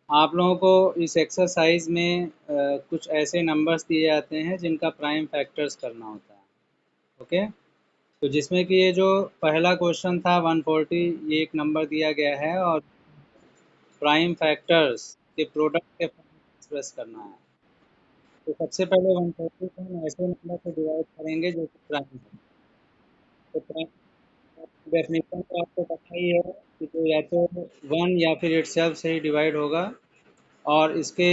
आप लोगों को इस एक्सरसाइज में कुछ ऐसे नंबर्स दिए जाते हैं जिनका प्राइम फैक्टर्स करना होता है। ओके, तो जिसमें कि ये जो पहला क्वेश्चन था 140, ये एक नंबर दिया गया है और प्राइम फैक्टर्स के प्रोडक्ट के एक्सप्रेस करना है। तो सबसे पहले 140 को हम ऐसे नंबर से डिवाइड करेंगे जो कि प्राइम है। तो प्राइम डेफिनेशन तो आपको पता ही है कि तो या तो 1 या फिर इटसेल्फ से ही डिवाइड होगा और इसके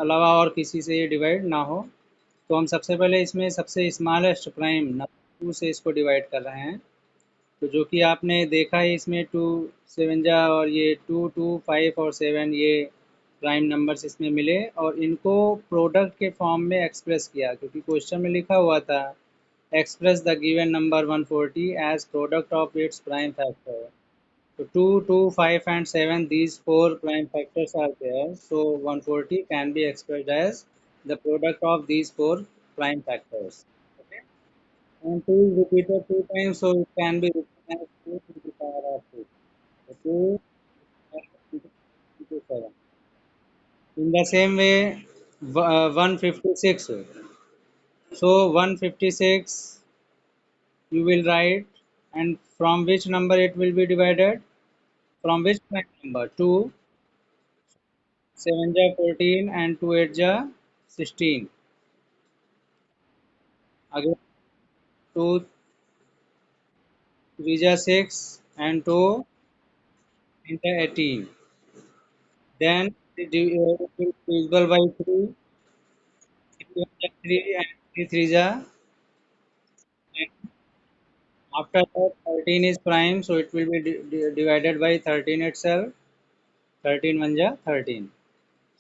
अलावा और किसी से ये डिवाइड ना हो। तो हम सबसे पहले इसमें सबसे स्मॉलेस्ट प्राइम नंबर 2 से इसको डिवाइड कर रहे हैं। तो जो कि आपने देखा है इसमें 2 7 जा और ये 2 2 5 और 7 ये प्राइम नंबर्स इसमें मिले और इनको प्रोडक्ट के फॉर्म में एक्सप्रेस किया, क्योंकि क्वेश्चन में लिखा हुआ था express the given number 140 as product of its prime factor. So 2, 2, 5 and 7, these four prime factors are there. So 140 can be expressed as the product of these four prime factors. Okay. And 2 is repeated 2 times, so it can be written as 2 to the power of 2. So 2 into 7. In the same way, 156. So 156 you will write, and from which number it will be divided? From which prime number? 2 7 ja 14 and 2 8 ja 16. Again 2 3 ja 6 and 2 into 18. Then it will be divisible by 3. 3 ja 3 and 3 3 ja 9. After that 13 is prime, so it will be divided by 13 itself. 13 1 ja 13.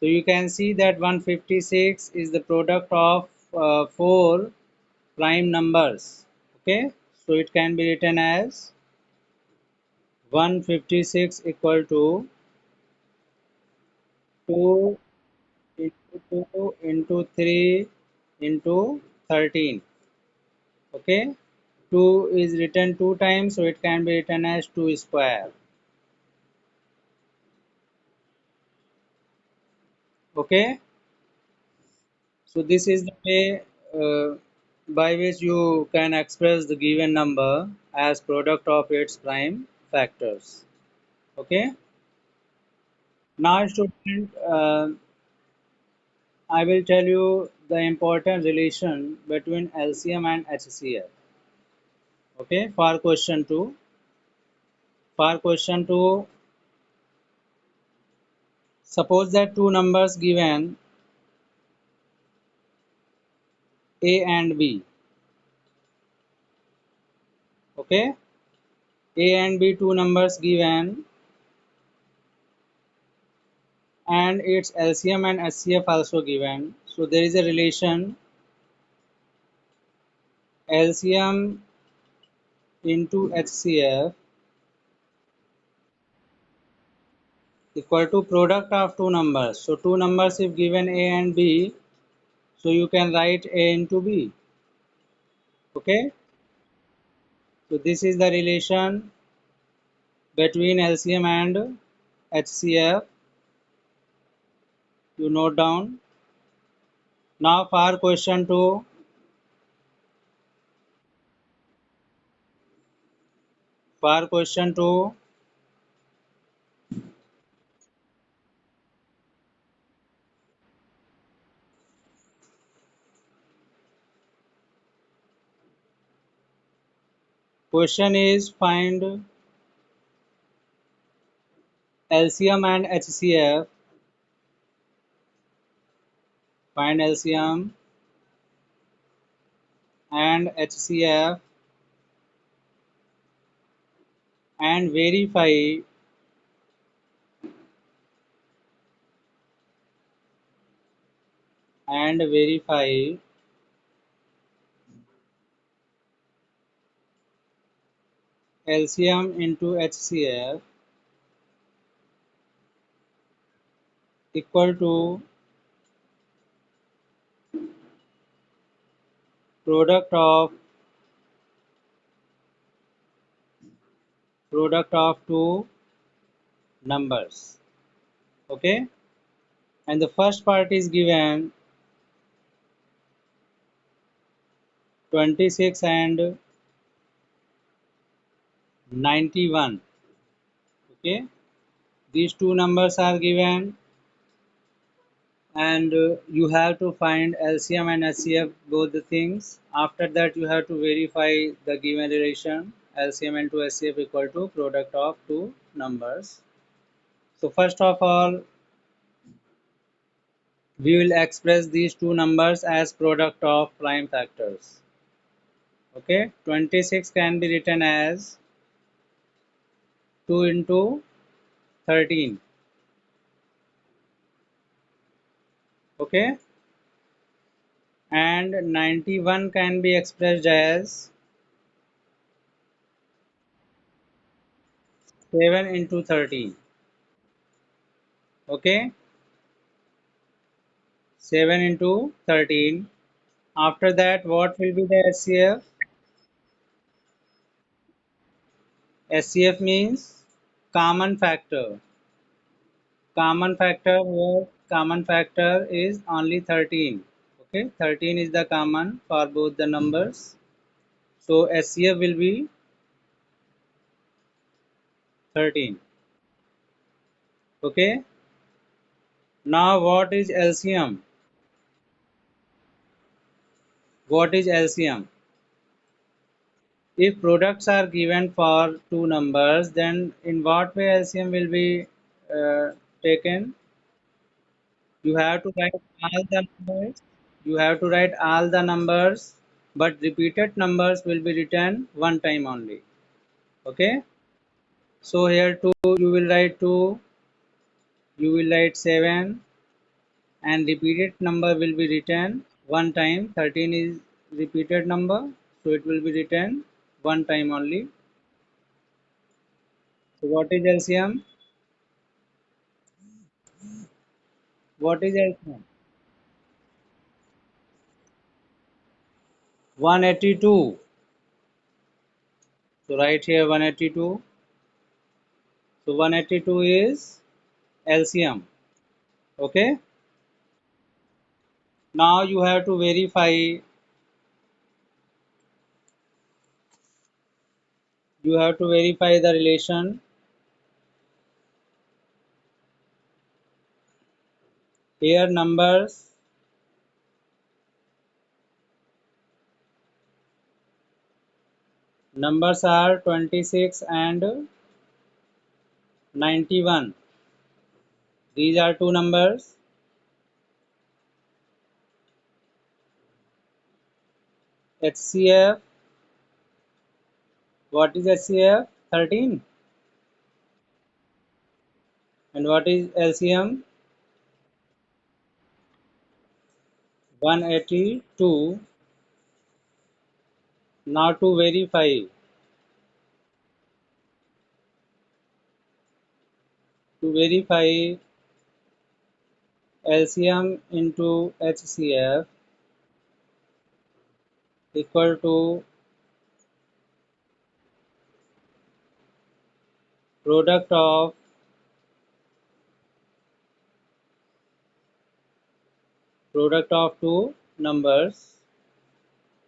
So you can see that 156 is the product of four prime numbers. Okay, so it can be written as 156 equal to 2 into 2 into 3 into 13. Okay, 2 is written 2 times, so it can be written as 2 square. Okay, so this is the way by which you can express the given number as product of its prime factors. Okay. Now, student, I will tell you the important relation between LCM and HCF. Okay. For question 2. For question 2, suppose that two numbers given A and B. Okay. A and B two numbers given, and its LCM and HCF also given. So there is a relation LCM into HCF equal to product of two numbers. So two numbers if given A and B, so you can write A into B. Okay. So this is the relation between LCM and HCF. You note down. Now for question 2. For question 2, question is find LCM and HCF. Find LCM and HCF and verify LCM into HCF equal to product of two numbers. Okay, and the first part is given 26 and 91. Okay, these two numbers are given, and you have to find LCM and HCF, both the things. After that you have to verify the given relation LCM and to HCF equal to product of two numbers. So first of all, we will express these two numbers as product of prime factors. Okay, 26 can be written as 2 into 13. Okay, and 91 can be expressed as 7 into 13. Okay, 7 into 13. After that, what will be the SCF? SCF means common factor. Common factor, where common factor is only 13. Okay, 13 is the common for both the numbers. So SCF will be 13. Okay, now what is LCM? What is LCM? If products are given for two numbers, then in what way LCM will be taken? You have to write all the numbers. You have to write all the numbers, but repeated numbers will be written one time only. Okay. So here 2 you will write 2, you will write 7, and repeated number will be written one time. 13 is repeated number, so it will be written one time only. So what is LCM? What is LCM? 182. So right here 182. So 182 is LCM. Okay. Now you have to verify. You have to verify the relation. Here numbers are 26 and 91. These are two numbers. HCF. What is HCF? 13. And what is LCM? 182. Now to verify LCM into HCF equal to product of two numbers.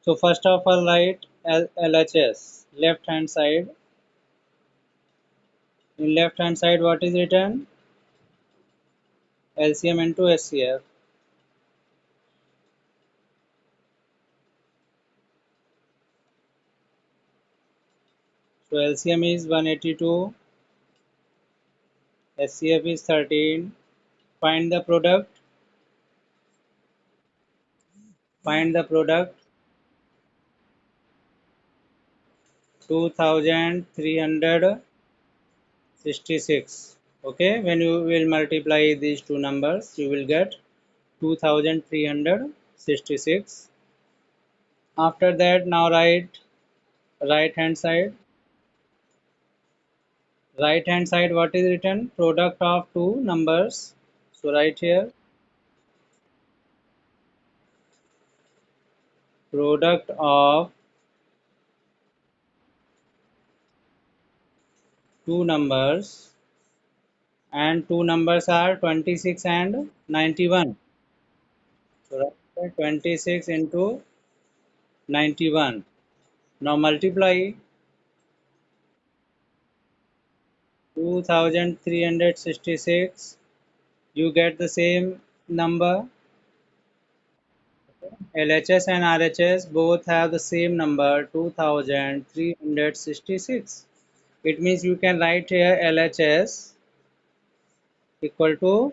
So first of all, write LHS, left hand side. In left hand side, what is written? LCM into HCF. So LCM is 182, HCF is 13. Find the product. Find the product. 2366. Okay, when you will multiply these two numbers, you will get 2366. After that, now write right hand side. Right hand side, what is written? Product of two numbers. So right here, product of two numbers, and two numbers are 26 and 91. So write 26 into 91. Now multiply 2366. You get the same number. LHS and RHS both have the same number 2366. It means you can write here LHS equal to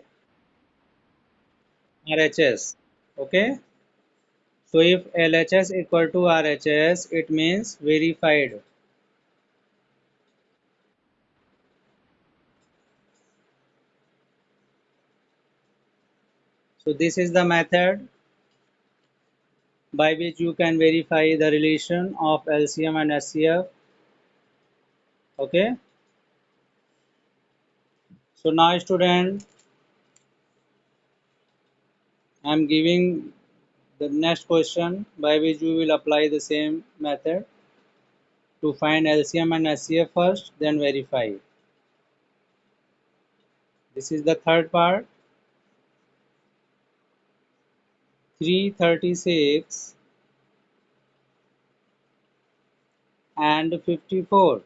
RHS. Okay. So if LHS equal to RHS, it means verified. So this is the method by which you can verify the relation of LCM and HCF. Okay. So now student, I am giving the next question by which we will apply the same method to find LCM and HCF first, then verify. This is the third part. 336 and 54.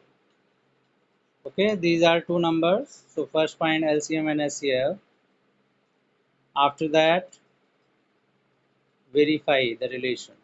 Okay, these are two numbers. So first find LCM and HCF. After that, verify the relation.